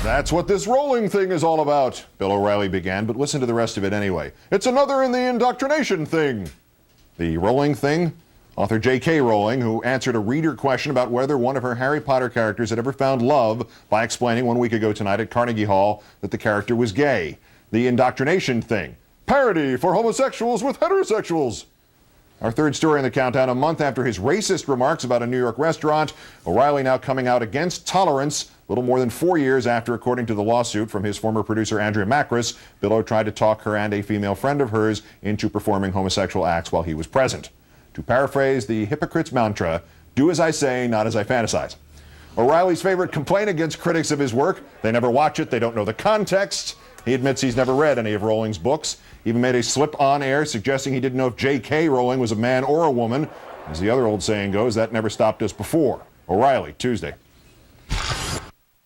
That's what this Rowling thing is all about, Bill O'Reilly began, but listen to the rest of it anyway. It's another in the indoctrination thing. The Rowling thing? Author J.K. Rowling, who answered a reader question about whether one of her Harry Potter characters had ever found love by explaining 1 week ago tonight at Carnegie Hall that the character was gay. The indoctrination thing. Parody for homosexuals with heterosexuals. Our third story in the countdown, a month after his racist remarks about a New York restaurant, O'Reilly now coming out against tolerance, a little more than 4 years after, according to the lawsuit from his former producer Andrea Macris, BillO tried to talk her and a female friend of hers into performing homosexual acts while he was present. To paraphrase the hypocrite's mantra, do as I say, not as I fantasize. O'Reilly's favorite complaint against critics of his work, they never watch it, they don't know the context. He admits he's never read any of Rowling's books. He even made a slip on air suggesting he didn't know if J.K. Rowling was a man or a woman. As the other old saying goes, that never stopped us before. O'Reilly, Tuesday.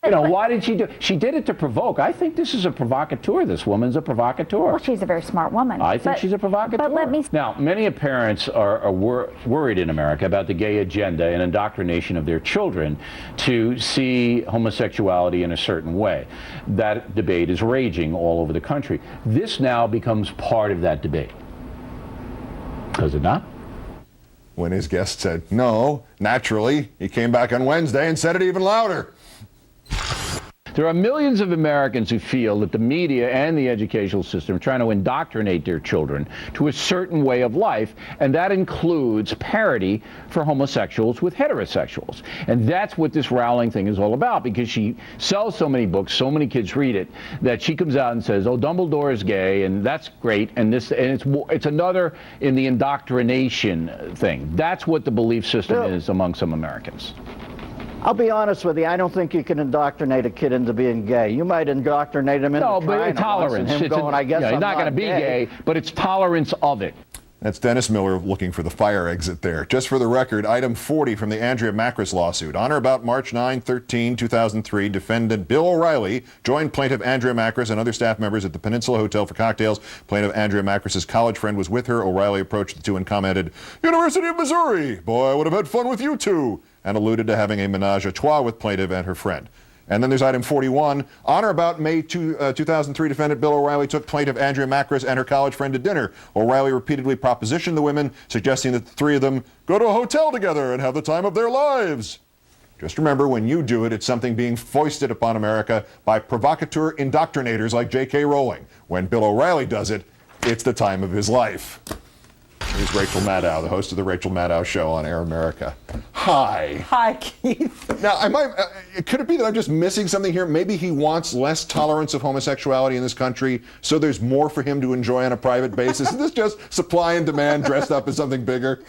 You know, why did she do? She did it to provoke. I think this is a provocateur. This woman's a provocateur. Well, she's a very smart woman. I think she's a provocateur. But let me... Now, many parents are worried in America about the gay agenda and indoctrination of their children to see homosexuality in a certain way. That debate is raging all over the country. This now becomes part of that debate. Does it not? When his guest said no, naturally, he came back on Wednesday and said it even louder. There are millions of Americans who feel that the media and the educational system are trying to indoctrinate their children to a certain way of life, and that includes parity for homosexuals with heterosexuals. And that's what this Rowling thing is all about, because she sells so many books, so many kids read it, that she comes out and says, oh, Dumbledore is gay, and that's great, and it's another in the indoctrination thing. That's what the belief system is among some Americans. I'll be honest with you, I don't think you can indoctrinate a kid into being gay. You might indoctrinate him into trying tolerance. Him going, I guess he's not going to be gay, but it's tolerance of it. That's Dennis Miller looking for the fire exit there. Just for the record, item 40 from the Andrea Macris lawsuit. On or about March 9, 2003, defendant Bill O'Reilly joined plaintiff Andrea Macris and other staff members at the Peninsula Hotel for cocktails. Plaintiff Andrea Macris's college friend was with her. O'Reilly approached the two and commented, University of Missouri, boy, I would have had fun with you two, and alluded to having a menage a trois with plaintiff and her friend. And then there's item 41. On or about May 2003, defendant Bill O'Reilly took plaintiff Andrea Macris and her college friend to dinner. O'Reilly repeatedly propositioned the women, suggesting that the three of them go to a hotel together and have the time of their lives. Just remember, when you do it, it's something being foisted upon America by provocateur indoctrinators like J.K. Rowling. When Bill O'Reilly does it, it's the time of his life. Here's Rachel Maddow, the host of the Rachel Maddow Show on Air America. Hi. Hi, Keith. Now, could it be that I'm just missing something here? Maybe he wants less tolerance of homosexuality in this country, so there's more for him to enjoy on a private basis? Is this just supply and demand dressed up as something bigger?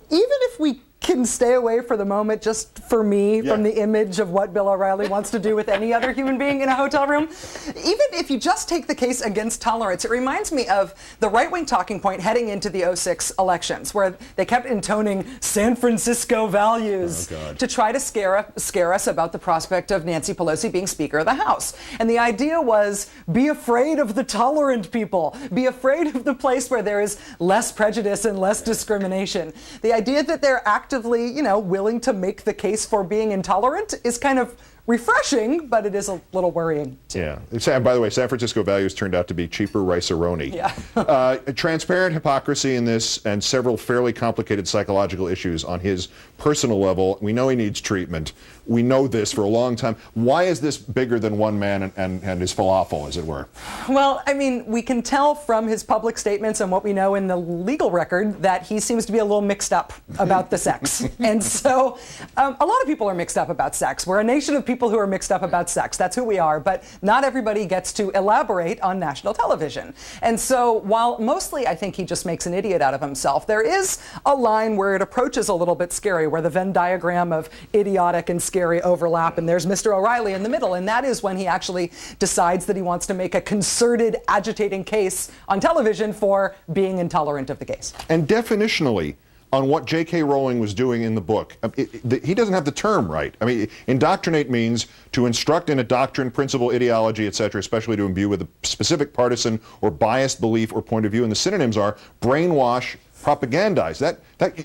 Even if we can stay away for the moment, just for me, from the image of what Bill O'Reilly wants to do with any other human being in a hotel room. Even if you just take the case against tolerance, it reminds me of the right-wing talking point heading into the 2006 elections, where they kept intoning San Francisco values to try to scare us about the prospect of Nancy Pelosi being Speaker of the House. And the idea was, be afraid of the tolerant people. Be afraid of the place where there is less prejudice and less discrimination. The idea that they're actively, willing to make the case for being intolerant is kind of refreshing, but it is a little worrying. Yeah. By the way, San Francisco values turned out to be cheaper rice-a-roni. Yeah. Transparent hypocrisy in this and several fairly complicated psychological issues on his personal level. We know he needs treatment. We know this for a long time. Why is this bigger than one man and his falafel, as it were? Well, I mean, we can tell from his public statements and what we know in the legal record that he seems to be a little mixed up about the sex. And so a lot of people are mixed up about sex. We're a nation of people who are mixed up about sex. That's who we are. But not everybody gets to elaborate on national television. And so while mostly I think he just makes an idiot out of himself, there is a line where it approaches a little bit scary, where the Venn diagram of idiotic and scary overlap, and there's Mr. O'Reilly in the middle, and that is when he actually decides that he wants to make a concerted, agitating case on television for being intolerant of the gays. And definitionally, on what J.K. Rowling was doing in the book, he doesn't have the term right. I mean, indoctrinate means to instruct in a doctrine, principle, ideology, etc., especially to imbue with a specific partisan or biased belief or point of view, and the synonyms are brainwash, propagandize. That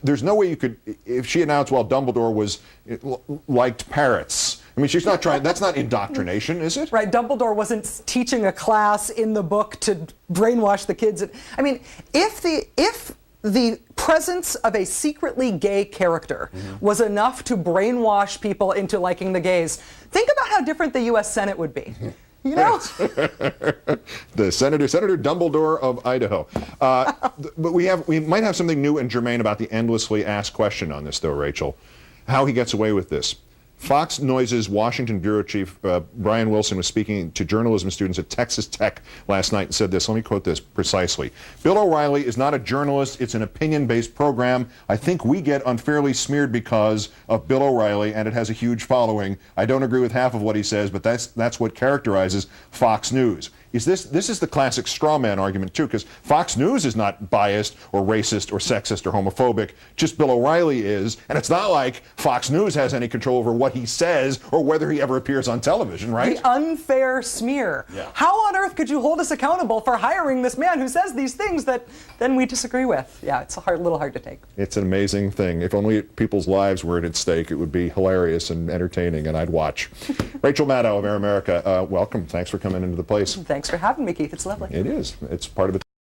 there's no way you could, if she announced, well, Dumbledore liked parrots, I mean, she's not trying, that's not indoctrination, is it? Right, Dumbledore wasn't teaching a class in the book to brainwash the kids. I mean, if the presence of a secretly gay character was enough to brainwash people into liking the gays, think about how different the U.S. Senate would be. You know? The Senator Dumbledore of Idaho. But we might have something new and germane about the endlessly asked question on this, though, Rachel. How he gets away with this. Fox Noise's Washington bureau chief, Brian Wilson, was speaking to journalism students at Texas Tech last night and said this. Let me quote this precisely. Bill O'Reilly is not a journalist. It's an opinion-based program. I think we get unfairly smeared because of Bill O'Reilly, and it has a huge following. I don't agree with half of what he says, but that's what characterizes Fox News. This is the classic straw man argument, too, because Fox News is not biased or racist or sexist or homophobic. Just Bill O'Reilly is. And it's not like Fox News has any control over what he says or whether he ever appears on television, right? The unfair smear. Yeah. How on earth could you hold us accountable for hiring this man who says these things that then we disagree with? Yeah, it's a little hard to take. It's an amazing thing. If only people's lives were at stake, it would be hilarious and entertaining, and I'd watch. Rachel Maddow of Air America, welcome. Thanks for coming into the place. Thanks for having me, Keith. It's lovely. It is. It's part of it.